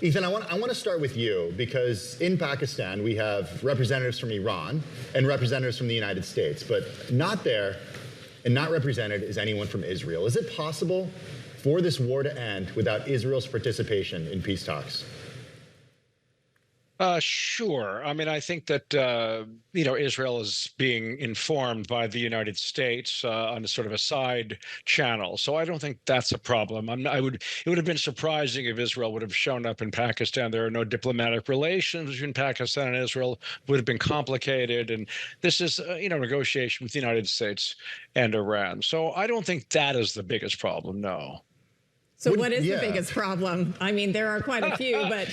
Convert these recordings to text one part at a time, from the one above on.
Ethan, I want to start with you because in Pakistan we have representatives from Iran and representatives from the United States, but not there and not represented is anyone from Israel. Is it possible for this war to end without Israel's participation in peace talks? Sure. I mean, I think that Israel is being informed by the United States on a sort of a side channel, so I don't think that's a problem. It would have been surprising if Israel would have shown up in Pakistan. There are no diplomatic relations between Pakistan and Israel. It would have been complicated, and this is negotiation with the United States and Iran. So I don't think that is the biggest problem. No. So what is the biggest problem? I mean, there are quite a few, but...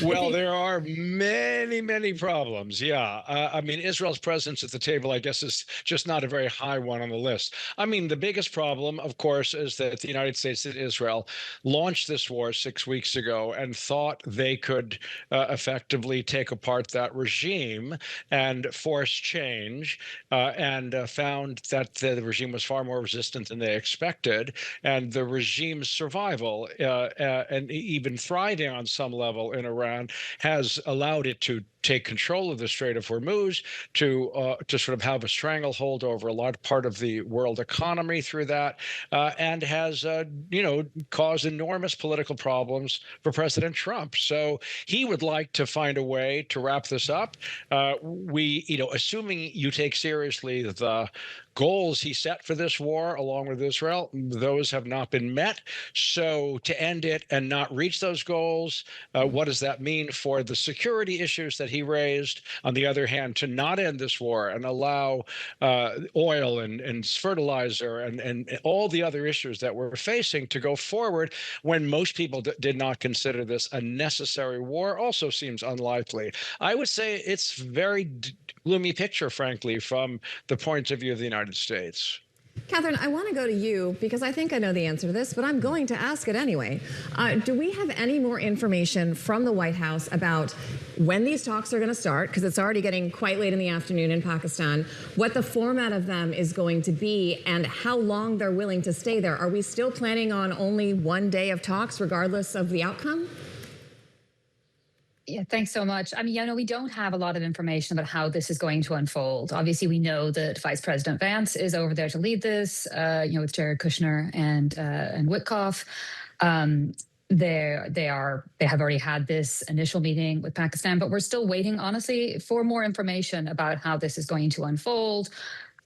Well, there are many, many problems, yeah. I mean, Israel's presence at the table, I guess, is just not a very high one on the list. I mean, the biggest problem, of course, is that the United States and Israel launched this war 6 weeks ago and thought they could effectively take apart that regime and force change, and found that the regime was far more resistant than they expected, and the regime's survival and even thriving on some level in Iran has allowed it to take control of the Strait of Hormuz, to sort of have a stranglehold over a large part of the world economy through that, and has caused enormous political problems for President Trump. So he would like to find a way to wrap this up. Assuming you take seriously the goals he set for this war along with Israel, those have not been met. So to end it and not reach those goals, what does that mean for the security issues that he raised? On the other hand, to not end this war and allow oil and fertilizer and all the other issues that we're facing to go forward when most people did not consider this a necessary war also seems unlikely. I would say it's very gloomy picture, frankly, from the point of view of the United States. Catherine, I want to go to you because I think I know the answer to this, but I'm going to ask it anyway. Do we have any more information from the White House about when these talks are going to start? Because it's already getting quite late in the afternoon in Pakistan. What the format of them is going to be and how long they're willing to stay there. Are we still planning on only 1 day of talks regardless of the outcome? Yeah, thanks so much. I mean, we don't have a lot of information about how this is going to unfold. Obviously, we know that Vice President Vance is over there to lead this, with Jared Kushner and Witkoff. They have already had this initial meeting with Pakistan, but we're still waiting, honestly, for more information about how this is going to unfold,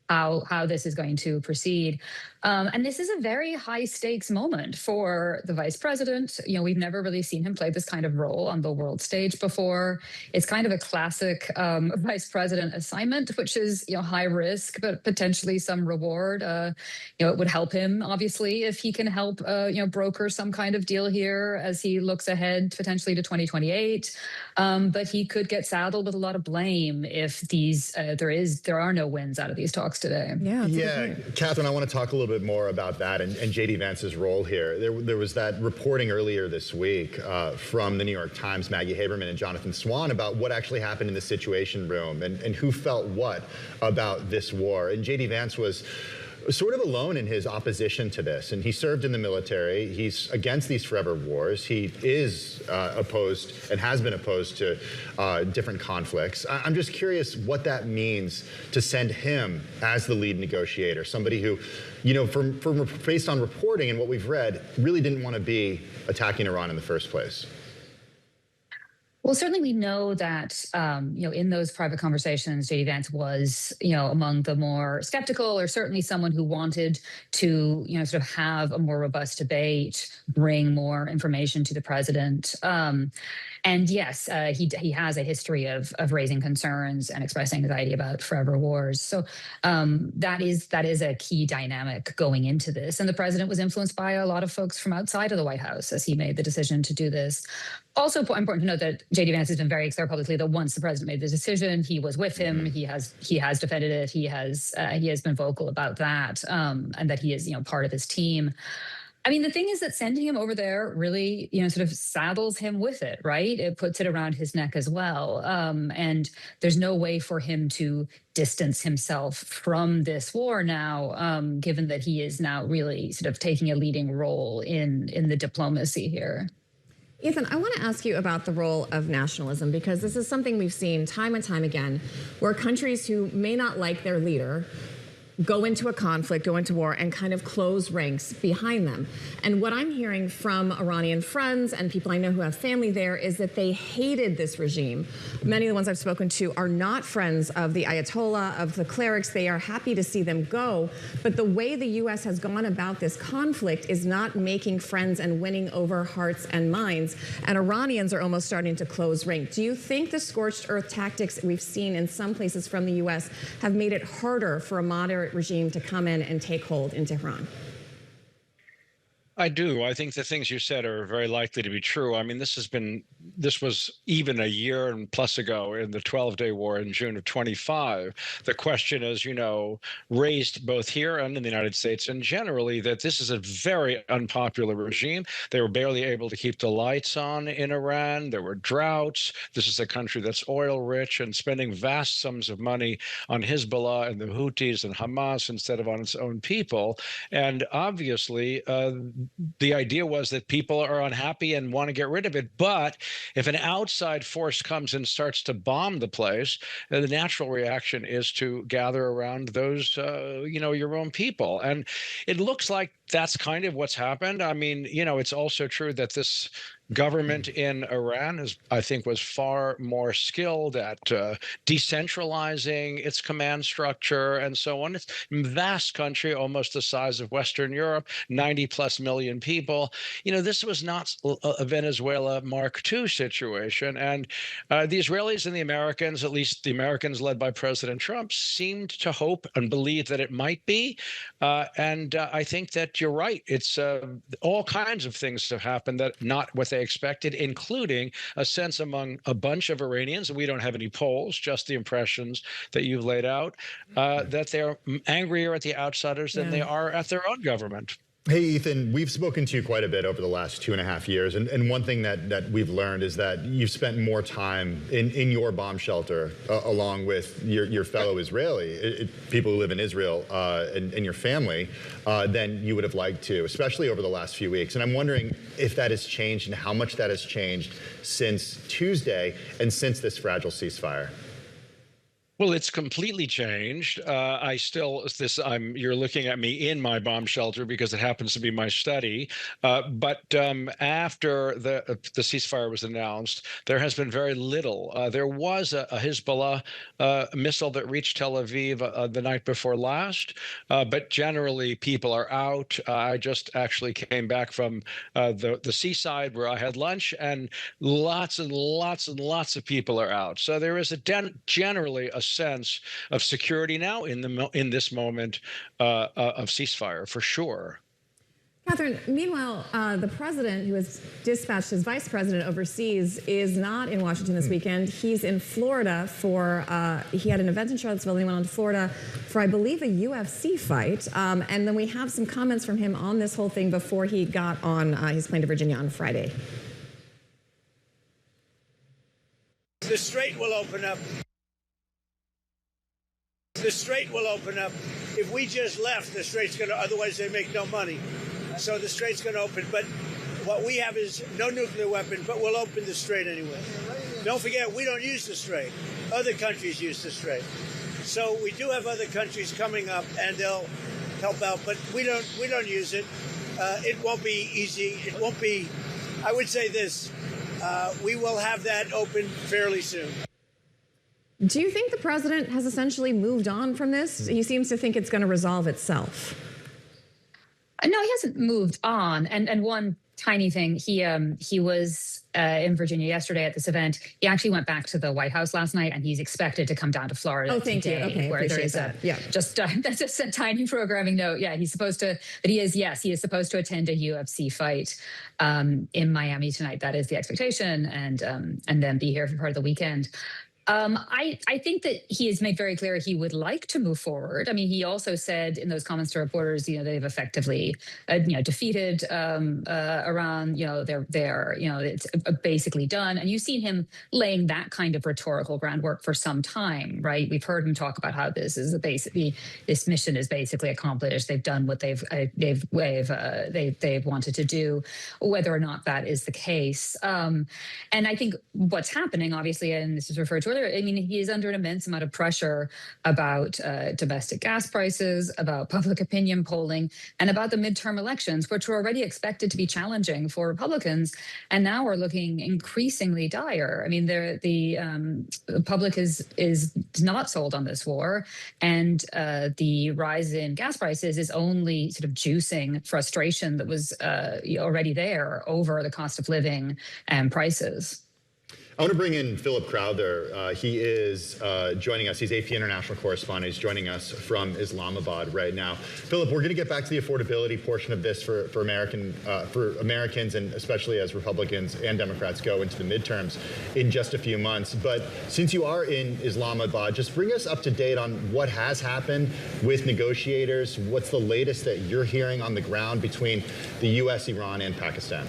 how this is going to proceed. And this is a very high stakes moment for the vice president. We've never really seen him play this kind of role on the world stage before. It's kind of a classic vice president assignment, which is, high risk, but potentially some reward. It would help him, obviously, if he can help, broker some kind of deal here as he looks ahead potentially to 2028. But he could get saddled with a lot of blame if there are no wins out of these talks today. Yeah, Catherine, I want to talk a little bit more about that and J.D. Vance's role here. There was that reporting earlier this week from the New York Times, Maggie Haberman and Jonathan Swan, about what actually happened in the Situation Room and who felt what about this war. And J.D. Vance was sort of alone in his opposition to this, and he served in the military. He's against these forever wars. He is opposed and has been opposed to different conflicts. I'm just curious what that means to send him as the lead negotiator, somebody who, based on reporting and what we've read, really didn't want to be attacking Iran in the first place. Well, certainly we know that, in those private conversations, J.D. Vance was, among the more skeptical, or certainly someone who wanted to, sort of have a more robust debate, bring more information to the president. And yes, he has a history of raising concerns and expressing anxiety about forever wars. So that is a key dynamic going into this. And the president was influenced by a lot of folks from outside of the White House as he made the decision to do this. Also important to note that J.D. Vance has been very clear publicly that once the president made the decision, he was with him. He has defended it. He has been vocal about that, and that he is part of his team. I mean, the thing is that sending him over there really, sort of saddles him with it, right? It puts it around his neck as well. And there's no way for him to distance himself from this war now, given that he is now really sort of taking a leading role in the diplomacy here. Ethan, I want to ask you about the role of nationalism, because this is something we've seen time and time again, where countries who may not like their leader go into a conflict, go into war, and kind of close ranks behind them. And what I'm hearing from Iranian friends and people I know who have family there is that they hated this regime. Many of the ones I've spoken to are not friends of the Ayatollah, of the clerics. They are happy to see them go. But the way the U.S. has gone about this conflict is not making friends and winning over hearts and minds. And Iranians are almost starting to close rank. Do you think the scorched earth tactics we've seen in some places from the U.S. have made it harder for a moderate regime to come in and take hold in Tehran? I do. I think the things you said are very likely to be true. I mean, this was even a year and plus ago in the 12-day war in June of 25. The question is, raised both here and in the United States and generally, that this is a very unpopular regime. They were barely able to keep the lights on in Iran. There were droughts. This is a country that's oil rich and spending vast sums of money on Hezbollah and the Houthis and Hamas instead of on its own people. And obviously, the idea was that people are unhappy and want to get rid of it. But if an outside force comes and starts to bomb the place, the natural reaction is to gather around those, your own people. And it looks like that's kind of what's happened. I mean, it's also true that this government in Iran was far more skilled at decentralizing its command structure and so on. It's a vast country, almost the size of Western Europe, 90+ million people. This was not a Venezuela Mark II situation. And the Israelis and the Americans, at least the Americans led by President Trump, seemed to hope and believe that it might be. And I think that you're right. It's all kinds of things have happened that not what they expected, including a sense among a bunch of Iranians, and we don't have any polls, just the impressions that you've laid out, that they're angrier at the outsiders than they are at their own government. Hey, Ethan, we've spoken to you quite a bit over the last 2.5 years, and one thing that we've learned is that you've spent more time in your bomb shelter along with your fellow Israeli, people who live in Israel, and your family, than you would have liked to, especially over the last few weeks. And I'm wondering if that has changed and how much that has changed since Tuesday and since this fragile ceasefire. Well, it's completely changed. You're looking at me in my bomb shelter because it happens to be my study. But after the ceasefire was announced, there has been very little. There was a Hezbollah missile that reached Tel Aviv the night before last. But generally, people are out. I just actually came back from the seaside where I had lunch, and lots and lots and lots of people are out. So there is generally a sense of security now in this moment of ceasefire, for sure. Catherine, meanwhile, the president, who has dispatched his vice president overseas, is not in Washington this weekend. He's in Florida he had an event in Charlottesville, and he went on to Florida for, I believe, a UFC fight. And then we have some comments from him on this whole thing before he got on his plane to Virginia on Friday. The Strait will open up. The Strait will open up. If we just left, the Strait's going to, otherwise they make no money. So the Strait's going to open. But what we have is no nuclear weapon, but we'll open the Strait anyway. Don't forget, we don't use the Strait. Other countries use the Strait. So we do have other countries coming up, and they'll help out, but we don't use it. It won't be easy. It won't be, I would say this, we will have that open fairly soon. Do you think the president has essentially moved on from this? He seems to think it's going to resolve itself. No, he hasn't moved on. And one tiny thing, he was in Virginia yesterday at this event. He actually went back to the White House last night, and he's expected to come down to Florida today. Okay, where there is that. That's just a tiny programming note. Yeah, he is supposed to attend a UFC fight in Miami tonight. That is the expectation, and then be here for part of the weekend. I think that he has made very clear he would like to move forward. I mean, he also said in those comments to reporters, they've effectively, defeated Iran. They're it's basically done. And you've seen him laying that kind of rhetorical groundwork for some time, right? We've heard him talk about how this mission is basically accomplished. They've done what they've wanted to do, whether or not that is the case. And I think what's happening, obviously, and this is referred to earlier, I mean, he is under an immense amount of pressure about domestic gas prices, about public opinion polling, and about the midterm elections, which were already expected to be challenging for Republicans, and now are looking increasingly dire. I mean, the public is not sold on this war, and the rise in gas prices is only sort of juicing frustration that was already there over the cost of living and prices. I want to bring in Philip Crowther. He is joining us. He's AP International Correspondent. He's joining us from Islamabad right now. Philip, we're going to get back to the affordability portion of this for Americans, and especially as Republicans and Democrats go into the midterms in just a few months. But since you are in Islamabad, just bring us up to date on what has happened with negotiators. What's the latest that you're hearing on the ground between the U.S., Iran, and Pakistan?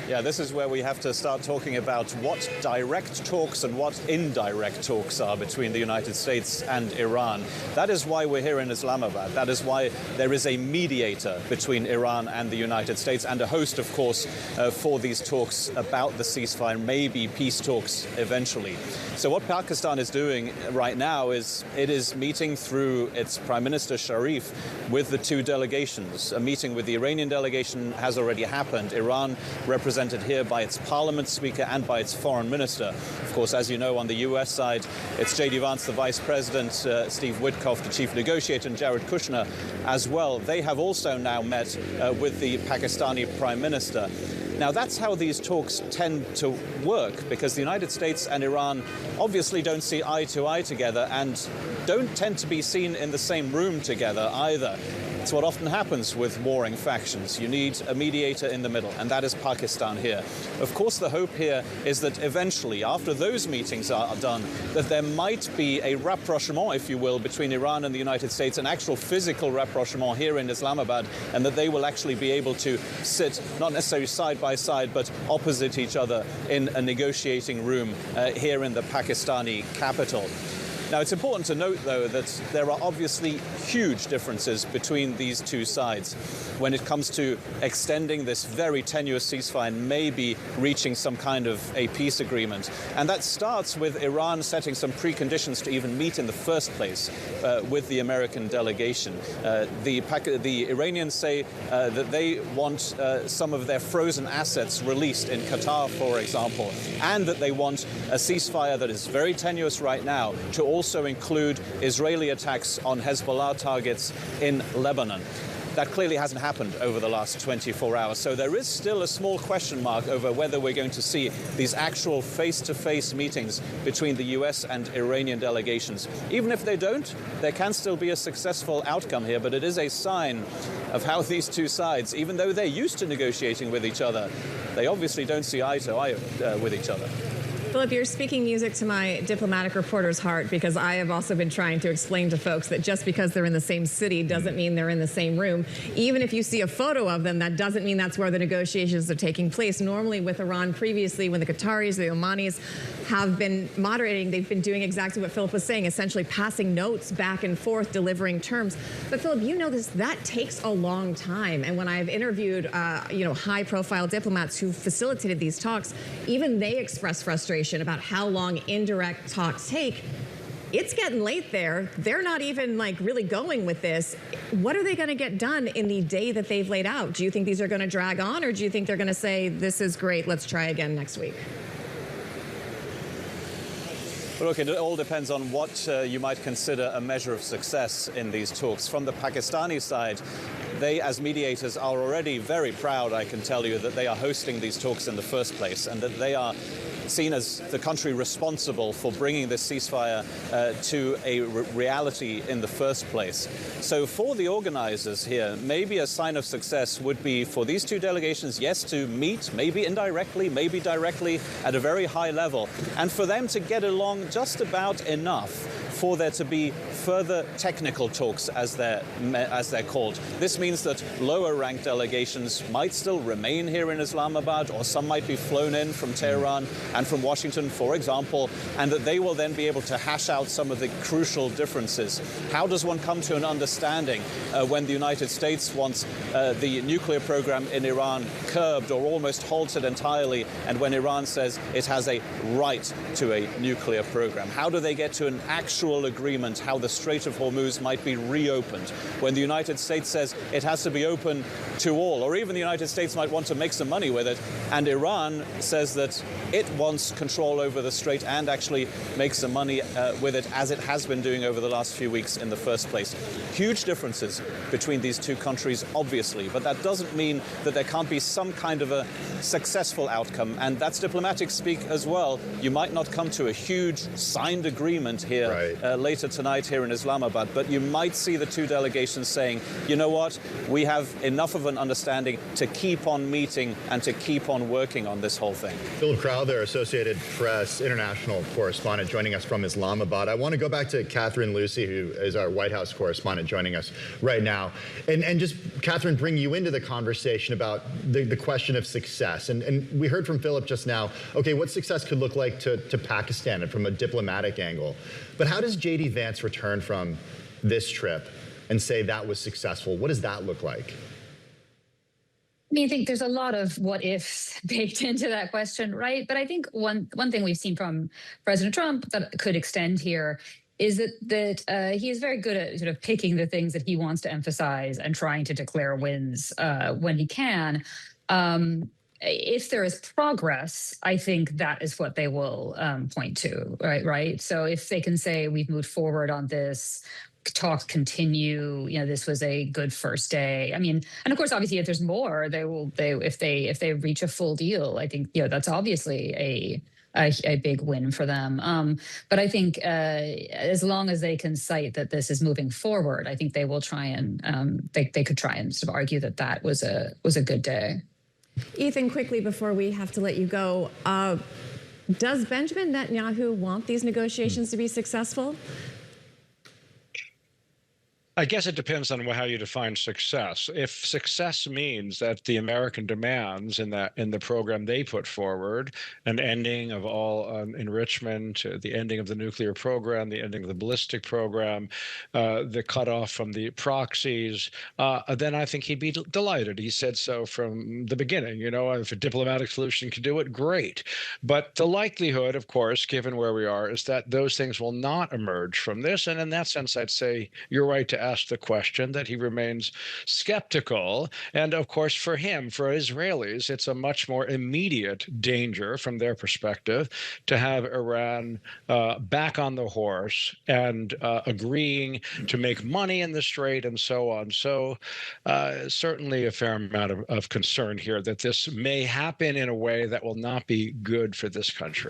Yeah, this is where we have to start talking about what direct talks and what indirect talks are between the United States and Iran. That is why we're here in Islamabad. That is why there is a mediator between Iran and the United States, and a host, of course, for these talks about the ceasefire, maybe peace talks eventually. So what Pakistan is doing right now is it is meeting through its Prime Minister Sharif with the two delegations. A meeting with the Iranian delegation has already happened. Iran represented here by its parliament speaker and by its foreign minister. Of course, as you know, on the U.S. side, it's J.D. Vance, the vice president, Steve Witkoff, the chief negotiator, and Jared Kushner as well. They have also now met with the Pakistani prime minister. Now, that's how these talks tend to work, because the United States and Iran obviously don't see eye to eye together and don't tend to be seen in the same room together either. It's what often happens with warring factions. You need a mediator in the middle, and that is Pakistan here. Of course, the hope here is that eventually, after those meetings are done, that there might be a rapprochement, if you will, between Iran and the United States, an actual physical rapprochement here in Islamabad, and that they will actually be able to sit, not necessarily side by side, but opposite each other in a negotiating room here in the Pakistani capital. Now, it's important to note, though, that there are obviously huge differences between these two sides when it comes to extending this very tenuous ceasefire and maybe reaching some kind of a peace agreement. And that starts with Iran setting some preconditions to even meet in the first place with the American delegation. The Iranians say that they want some of their frozen assets released in Qatar, for example, and that they want a ceasefire that is very tenuous right now to also include Israeli attacks on Hezbollah targets in Lebanon. That clearly hasn't happened over the last 24 hours. So there is still a small question mark over whether we're going to see these actual face-to-face meetings between the US and Iranian delegations. Even if they don't, there can still be a successful outcome here. But it is a sign of how these two sides, even though they're used to negotiating with each other, they obviously don't see eye to eye with each other. Philip, you're speaking music to my diplomatic reporter's heart, because I have also been trying to explain to folks that just because they're in the same city doesn't mean they're in the same room. Even if you see a photo of them, that doesn't mean that's where the negotiations are taking place. Normally with Iran previously, when the Qataris, the Omanis have been moderating, they've been doing exactly what Philip was saying, essentially passing notes back and forth, delivering terms. But Philip, you know this, that takes a long time. And when I've interviewed, high-profile diplomats who facilitated these talks, even they express frustration about how long indirect talks take. It's getting late there. They're not even really going with this. What are they going to get done in the day that they've laid out? Do you think these are going to drag on, or do you think they're going to say, this is great, let's try again next week? Look, it all depends on what you might consider a measure of success in these talks. From the Pakistani side, they, as mediators, are already very proud, I can tell you, that they are hosting these talks in the first place, and that they are seen as the country responsible for bringing this ceasefire to a reality in the first place. So for the organizers here, maybe a sign of success would be for these two delegations, yes, to meet, maybe indirectly, maybe directly, at a very high level, and for them to get along just about enough for there to be further technical talks, as they're called. This means that lower-ranked delegations might still remain here in Islamabad, or some might be flown in from Tehran and from Washington, for example, and that they will then be able to hash out some of the crucial differences. How does one come to an understanding when the United States wants the nuclear program in Iran curbed or almost halted entirely, and when Iran says it has a right to a nuclear program? How do they get to an actual agreement how the Strait of Hormuz might be reopened when the United States says it has to be open to all, or even the United States might want to make some money with it, and Iran says that it wants control over the strait and actually make some money with it, as it has been doing over the last few weeks in the first place. Huge differences between these two countries, obviously, but that doesn't mean that there can't be some kind of a successful outcome, and that's diplomatic speak as well. You might not come to a huge signed agreement here later tonight here in Islamabad, but you might see the two delegations saying, you know what, we have enough of an understanding to keep on meeting and to keep on working on this whole thing. Philip Crowther, Associated Press international correspondent, joining us from Islamabad. I want to go back to Catherine Lucy, who is our White House correspondent, joining us right now. And just, Catherine, bring you into the conversation about the question of success. And we heard from Philip just now, okay, what success could look like to Pakistan and from a diplomatic angle. But how does J.D. Vance return from this trip and say that was successful? What does that look like? I mean, I think there's a lot of what ifs baked into that question, right? But I think one thing we've seen from President Trump that could extend here is that he is very good at sort of picking the things that he wants to emphasize and trying to declare wins when he can. If there is progress, I think that is what they will point to, right? So if they can say we've moved forward on this, talks continue, this was a good first day. I mean, and of course, obviously, if there's more, if they reach a full deal, I think that's obviously a big win for them. But I think as long as they can cite that this is moving forward, I think they will try and they could try and sort of argue that was a good day. Ethan, quickly before we have to let you go, does Benjamin Netanyahu want these negotiations to be successful? I guess it depends on how you define success. If success means that the American demands in the program they put forward, an ending of all enrichment, the ending of the nuclear program, the ending of the ballistic program, the cutoff from the proxies, then I think he'd be delighted. He said so from the beginning. If a diplomatic solution can do it, great. But the likelihood, of course, given where we are, is that those things will not emerge from this. And in that sense, I'd say you're right to ask the question, that he remains skeptical. And of course, for Israelis, it's a much more immediate danger from their perspective to have Iran back on the horse and agreeing to make money in the strait and so on. So certainly a fair amount of concern here that this may happen in a way that will not be good for this country.